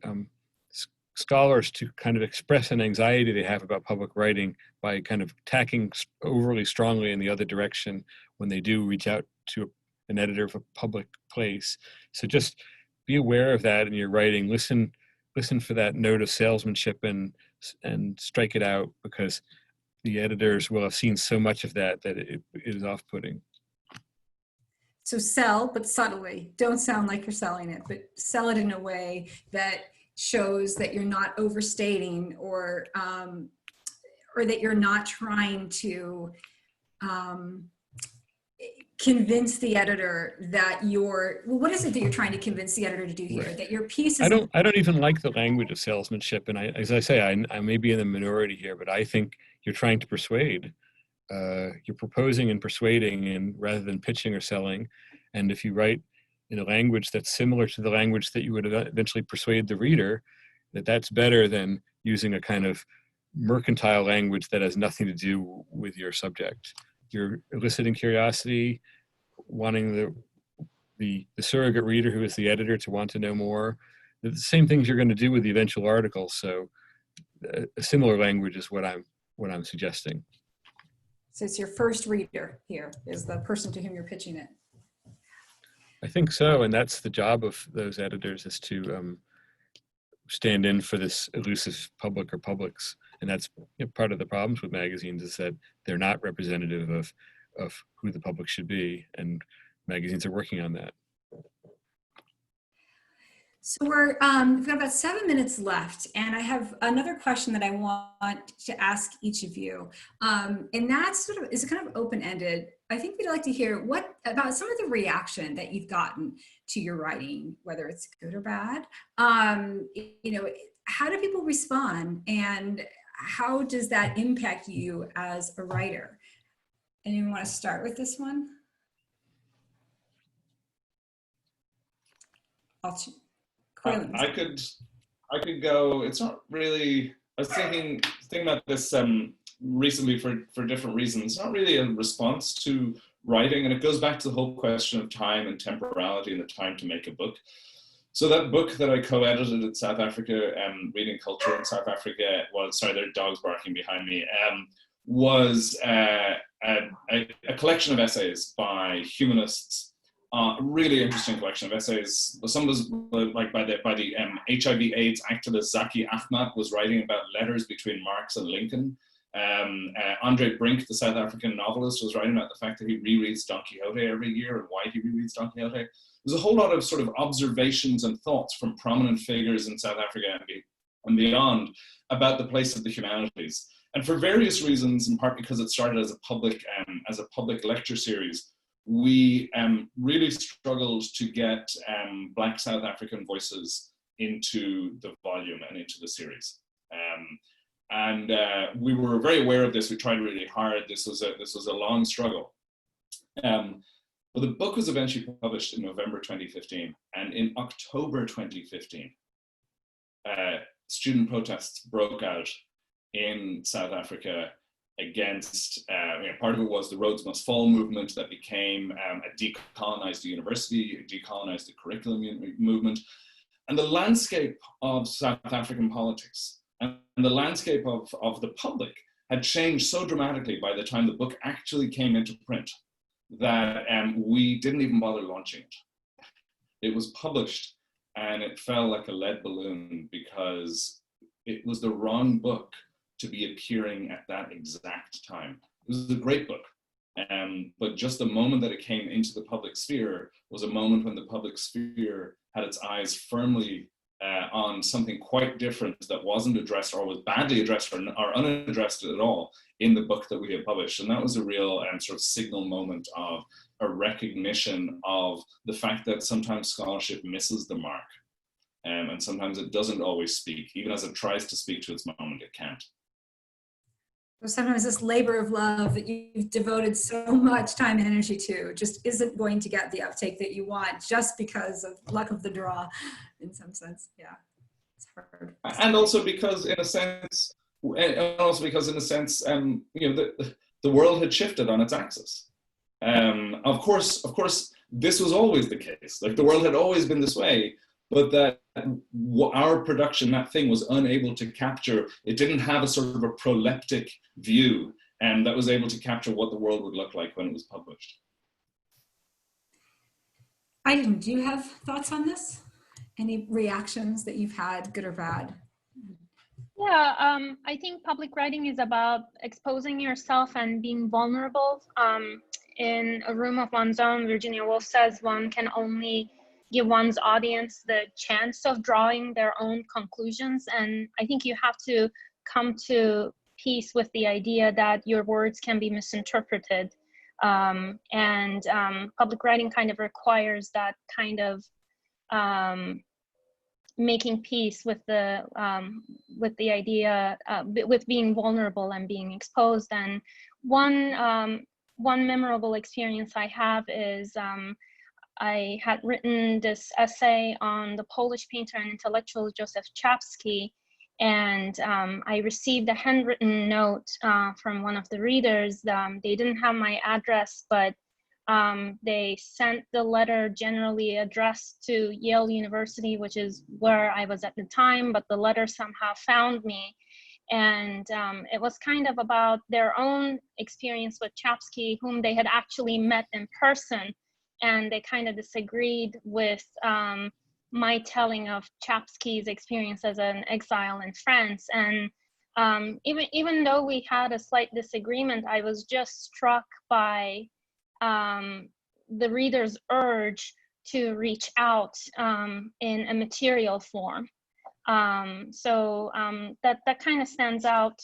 scholars to kind of express an anxiety they have about public writing by kind of tacking overly strongly in the other direction when they do reach out to an editor of a public place. So just be aware of that in your writing. Listen for that note of salesmanship and strike it out, because the editors will have seen so much of that it is off-putting. So sell, but subtly. Don't sound like you're selling it, but sell it in a way that shows that you're not overstating or that you're not trying to convince the editor that what is it that you're trying to convince the editor to do here? Right. That your piece is... I don't even like the language of salesmanship. And as I say, I may be in the minority here, but I think you're trying to persuade. You're proposing and persuading, and rather than pitching or selling. And if you write in a language that's similar to the language that you would eventually persuade the reader, that's better than using a kind of mercantile language that has nothing to do with your subject. You're eliciting curiosity, wanting the surrogate reader, who is the editor, to want to know more. The same things you're going to do with the eventual article. So a similar language is what I'm suggesting. So it's your first reader here is the person to whom you're pitching it. I think so, and that's the job of those editors, is to stand in for this elusive public or publics. And that's part of the problems with magazines, is that they're not representative of who the public should be, and magazines are working on that. So we've got about 7 minutes left, and I have another question that I want to ask each of you, and that sort of is kind of open-ended. I think we'd like to hear about some of the reaction that you've gotten to your writing, whether it's good or bad. How do people respond, and how does that impact you as a writer? Anyone want to start with this one? I could go. It's not really. I was thinking about this recently for different reasons. It's not really a response to writing, and it goes back to the whole question of time and temporality and the time to make a book. So that book that I co-edited in South Africa, Reading Culture in South Africa, sorry, there are dogs barking behind me, was a collection of essays by humanists. Really interesting collection of essays. Some was like by the HIV/AIDS activist Zaki Ahmad was writing about letters between Marx and Lincoln. Andre Brink, the South African novelist, was writing about the fact that he rereads Don Quixote every year and why he rereads Don Quixote. There's a whole lot of sort of observations and thoughts from prominent figures in South Africa and beyond about the place of the humanities. And for various reasons, in part because it started as a public lecture series, we really struggled to get Black South African voices into the volume and into the series. We were very aware of this. We tried really hard. This was a long struggle. But the book was eventually published in November 2015, and in October 2015, student protests broke out in South Africa against, part of it was the Rhodes Must Fall movement that became a decolonized university, a decolonized the curriculum movement. And the landscape of South African politics and the landscape of the public had changed so dramatically by the time the book actually came into print that we didn't even bother launching it. It was published and it fell like a lead balloon because it was the wrong book to be appearing at that exact time. It was a great book, but just the moment that it came into the public sphere was a moment when the public sphere had its eyes firmly on something quite different that wasn't addressed or was badly addressed or unaddressed at all in the book that we had published. And that was a real sort of signal moment of a recognition of the fact that sometimes scholarship misses the mark. And sometimes it doesn't always speak. Even as it tries to speak to its moment, it can't. Sometimes this labor of love that you've devoted so much time and energy to just isn't going to get the uptake that you want just because of luck of the draw, in some sense. Yeah, it's hard. And also because, in a sense, the world had shifted on its axis. Of course, this was always the case. Like the world had always been this way, but that our production, that thing, was unable to capture, it didn't have a sort of a proleptic view, and that was able to capture what the world would look like when it was published. Ayten, do you have thoughts on this? Any reactions that you've had, good or bad? Yeah, I think public writing is about exposing yourself and being vulnerable. In a room of one's own, Virginia Woolf says one can only give one's audience the chance of drawing their own conclusions. And I think you have to come to peace with the idea that your words can be misinterpreted. Public writing kind of requires that kind of making peace with the idea, with being vulnerable and being exposed. And one memorable experience I have is I had written this essay on the Polish painter and intellectual Joseph Czapski, and I received a handwritten note from one of the readers. They didn't have my address, but they sent the letter generally addressed to Yale University, which is where I was at the time, but the letter somehow found me. And it was kind of about their own experience with Czapski, whom they had actually met in person, and they kind of disagreed with my telling of Czapski's experience as an exile in France. And even though we had a slight disagreement, I was just struck by the reader's urge to reach out in a material form. That kind of stands out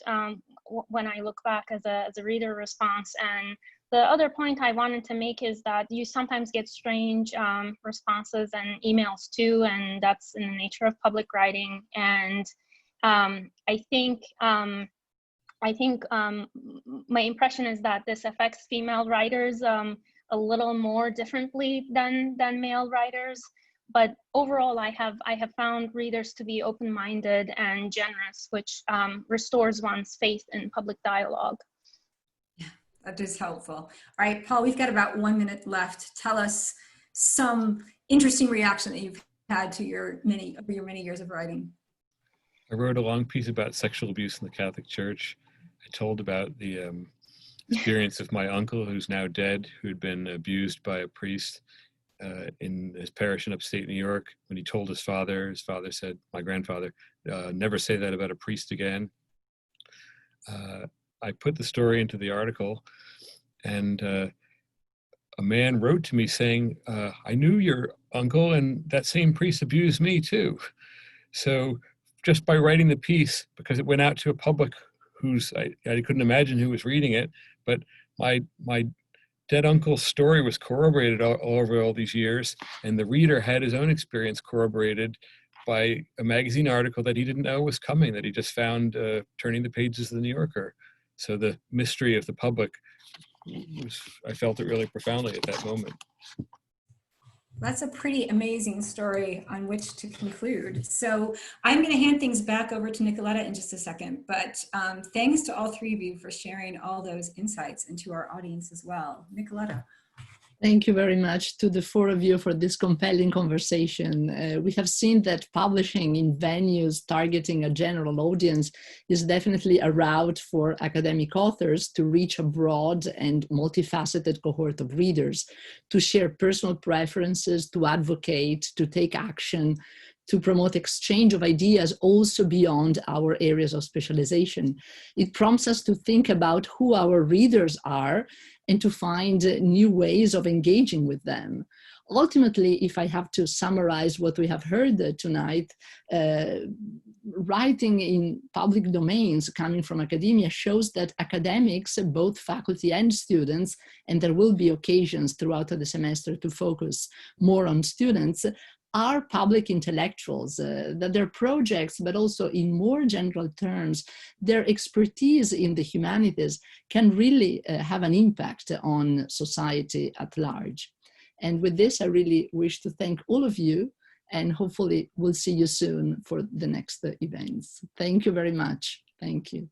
when I look back as a reader response. And the other point I wanted to make is that you sometimes get strange responses and emails too, and that's in the nature of public writing. And I think my impression is that this affects female writers a little more differently than male writers. But overall, I have found readers to be open-minded and generous, which restores one's faith in public dialogue. Yeah, that is helpful. All right, Paul, we've got about 1 minute left. Tell us some interesting reaction that you've had to your many years of writing. I wrote a long piece about sexual abuse in the Catholic Church. I told about the experience of my uncle, who's now dead, who'd been abused by a priest in his parish in upstate New York. When he told his father said, my grandfather, never say that about a priest again. I put the story into the article, and a man wrote to me saying, I knew your uncle, and that same priest abused me too. So just by writing the piece, because it went out to a public who's, I couldn't imagine who was reading it, but my dead uncle's story was corroborated all over all these years, and the reader had his own experience corroborated by a magazine article that he didn't know was coming, that he just found turning the pages of the New Yorker. So the mystery of the public I felt it really profoundly at that moment. That's a pretty amazing story on which to conclude. So I'm going to hand things back over to Nicoletta in just a second, but thanks to all three of you for sharing all those insights and to our audience as well. Nicoletta. Thank you very much to the four of you for this compelling conversation. We have seen that publishing in venues targeting a general audience is definitely a route for academic authors to reach a broad and multifaceted cohort of readers, to share personal preferences, to advocate, to take action, to promote exchange of ideas also beyond our areas of specialization. It prompts us to think about who our readers are and to find new ways of engaging with them. Ultimately, if I have to summarize what we have heard tonight, writing in public domains coming from academia shows that academics, both faculty and students, and there will be occasions throughout the semester to focus more on students, are public intellectuals, that their projects, but also in more general terms, their expertise in the humanities can really have an impact on society at large. And with this, I really wish to thank all of you, and hopefully we'll see you soon for the next events. Thank you very much. Thank you.